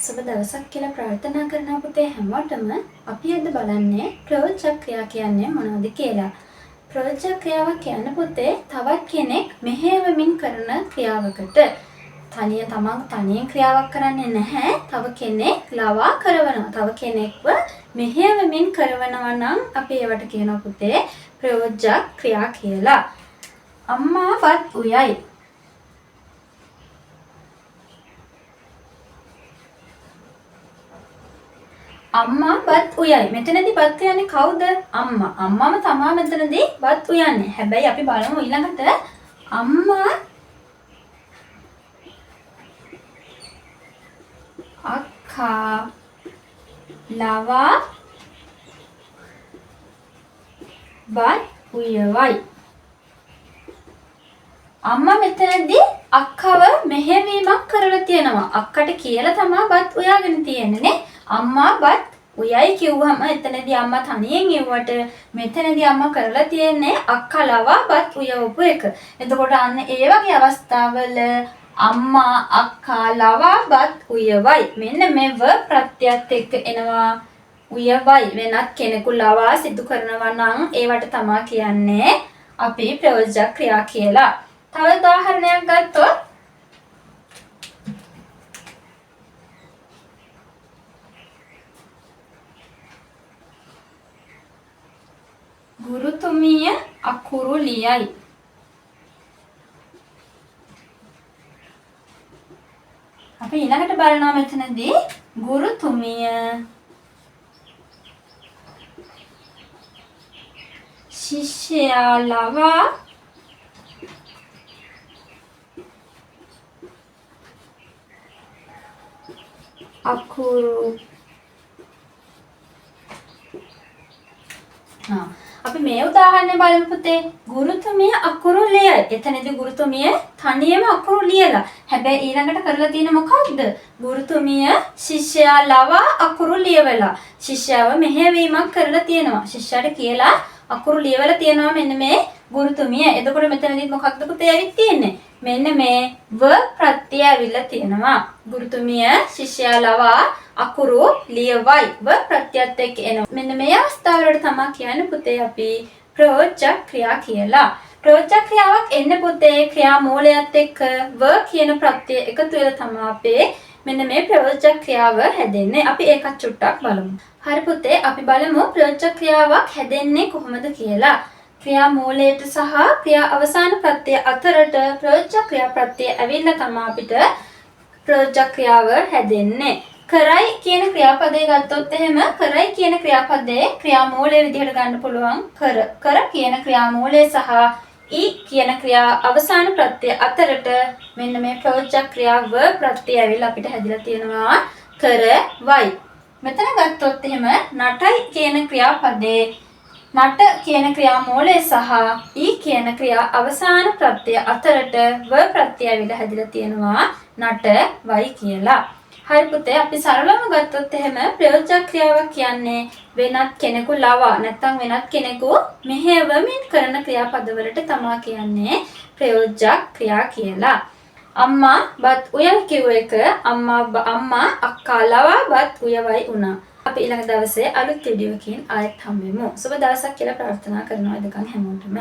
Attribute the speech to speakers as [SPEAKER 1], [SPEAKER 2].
[SPEAKER 1] සුබ දවසක් කියලා ප්‍රාර්ථනා කරන පුතේ හැමෝටම අපි අද බලන්නේ ප්‍රයෝජක ක්‍රියා කියන්නේ මොනවද කියලා. ප්‍රයෝජක ක්‍රියාව කියන්නේ පුතේ තවත් කෙනෙක් මෙහෙයවමින් කරන ක්‍රියාවකට. තනියෙන් ක්‍රියාවක් කරන්නේ නැහැ. තව කෙනෙක් ලවා කරනවා. තව කෙනෙක්ව මෙහෙයවමින් කරනවා නම් අපි ඒවට කියනවා පුතේ ප්‍රයෝජක ක්‍රියා කියලා. අම්මා වත් උයයි. අම්මා බත් උයයි. මෙතනදී බත් කියන්නේ කවුද? අම්මා. අම්මම තමා මෙතනදී බත් උයන්නේ. හැබැයි අපි බලමු ඊළඟට අම්මා අක්කා ලවා බත් උයවයි. අම්මා මෙතනදී අක්කව මෙහෙයවීමක් කරලා තියෙනවා. අක්කට කියලා තමයි බත් උයාගෙන තියෙන්නේ නේ. අම්මා බත් උයයි කිව්වම එතනදී අම්මා තනියෙන් ඉවුවට මෙතනදී අම්මා කරලා තියෙන්නේ අක්කා ලවා බත් උයවපු එක. එතකොට අන්න ඒ වගේ අවස්ථාවල අම්මා අක්කා ලවා බත් උයවයි. මෙන්න මෙව ප්‍රත්‍යයත් එක්ක එනවා උයවයි. වෙනත් කෙනෙකු ලවා සිදු කරනවා නම් ඒවට තමයි කියන්නේ අපි ප්‍රයෝජක ක්‍රියා කියලා. තව උදාහරණයක් ගත්තොත් ගුරුතුමිය අකුරු ලියයි. අපි ඊළඟට බලනවා මෙතනදී ගුරුතුමිය ශිෂ්‍යයා ලවා අකුරු අපි මේ උදාහරණය බලමු පුතේ. ගුරුතුමිය අකුරු ලියයි. එතනදී ගුරුතුමිය තනියම අකුරු ලියලා. හැබැයි ඊළඟට කරලා තියෙන මොකක්ද? ගුරුතුමිය ශිෂ්‍යයා ලවා අකුරු ලියවලා. ශිෂ්‍යව මෙහෙයවීමක් කරලා තියෙනවා. ශිෂ්‍යයාට කියලා අකුරු ලියවලා තියෙනවා මෙන්න මේ ගුරුතුමිය. එතකොට මෙතනදී මොකක්ද පුතේ ඇවිත් තියෙන්නේ? මෙන්න මේ ව ප්‍රත්‍යය ඇවිල්ලා තියෙනවා. ගුරුතුමිය ශිෂ්‍යයා ලවා අකුරු ලියවයි. ව ප්‍රත්‍යයත් එක්ක එනවා. මෙන්න මේ අවස්ථාවලට තමයි කියන්නේ පුතේ අපි ප්‍රයෝජක ක්‍රියා කියලා. ප්‍රයෝජක ක්‍රියාවක් එන්නේ පුතේ ක්‍රියා මූලයත් එක්ක ව කියන ප්‍රත්‍යය එකතු වෙලා තමයි අපේ මෙන්න මේ ප්‍රයෝජක ක්‍රියාව හැදෙන්නේ. අපි ඒකත් චුට්ටක් බලමු. හරි පුතේ අපි බලමු ප්‍රයෝජක ක්‍රියාවක් හැදෙන්නේ කොහොමද කියලා. ක්‍රියා මූලයට සහ ක්‍රියා අවසාන ප්‍රත්‍යය අතරට ප්‍රයෝජක ක්‍රියා ප්‍රත්‍යය ඇවිල්ලා තමයි අපිට ප්‍රයෝජක ක්‍රියාව හැදෙන්නේ. කරයි කියන ක්‍රියාපදේ ගත්තොත් එහෙම කරයි කියන ක්‍රියාපදේ ක්‍රියා මූලයේ විදිහට ගන්න පුළුවන් කර කියන ක්‍රියා මූලය සහ ඊ කියන ක්‍රියා අවසාන ප්‍රත්‍යය අතරට මෙන්න මේ ප්‍රයෝජක ක්‍රියාව ප්‍රත්‍යය ඇවිල්ලා අපිට හැදිලා තියෙනවා කරවයි. මෙතන ගත්තොත් එහෙම නටයි කියන ක්‍රියාපදේ නට කියන ක්‍රියා මූලය සහ ඊ කියන ක්‍රියා අවසාන ප්‍රත්‍යය අතරට ව ප්‍රත්‍යය ඇවිල්ලා හැදිලා තියෙනවා නටවයි කියලා. හරි පුතේ අපි සරලවම ගත්තොත් එහෙම ප්‍රයෝජක ක්‍රියාවක් කියන්නේ වෙනත් කෙනෙකු ලවා නැත්නම් වෙනත් කෙනෙකු මෙහෙයවමින් කරන ක්‍රියාපදවලට තමයි කියන්නේ ප්‍රයෝජක ක්‍රියා කියලා. අම්මා බත් උයන් කිව්ව එක අම්මා අක්කා ලවා බත් උයවයි වුණා. අපි ඊළඟ දවසේ අලුත් වීඩියෝකින් ආයෙත් හම්බෙමු. සුබ දවසක් කියලා ප්‍රාර්ථනා කරනවා එදකන් හැමෝටම.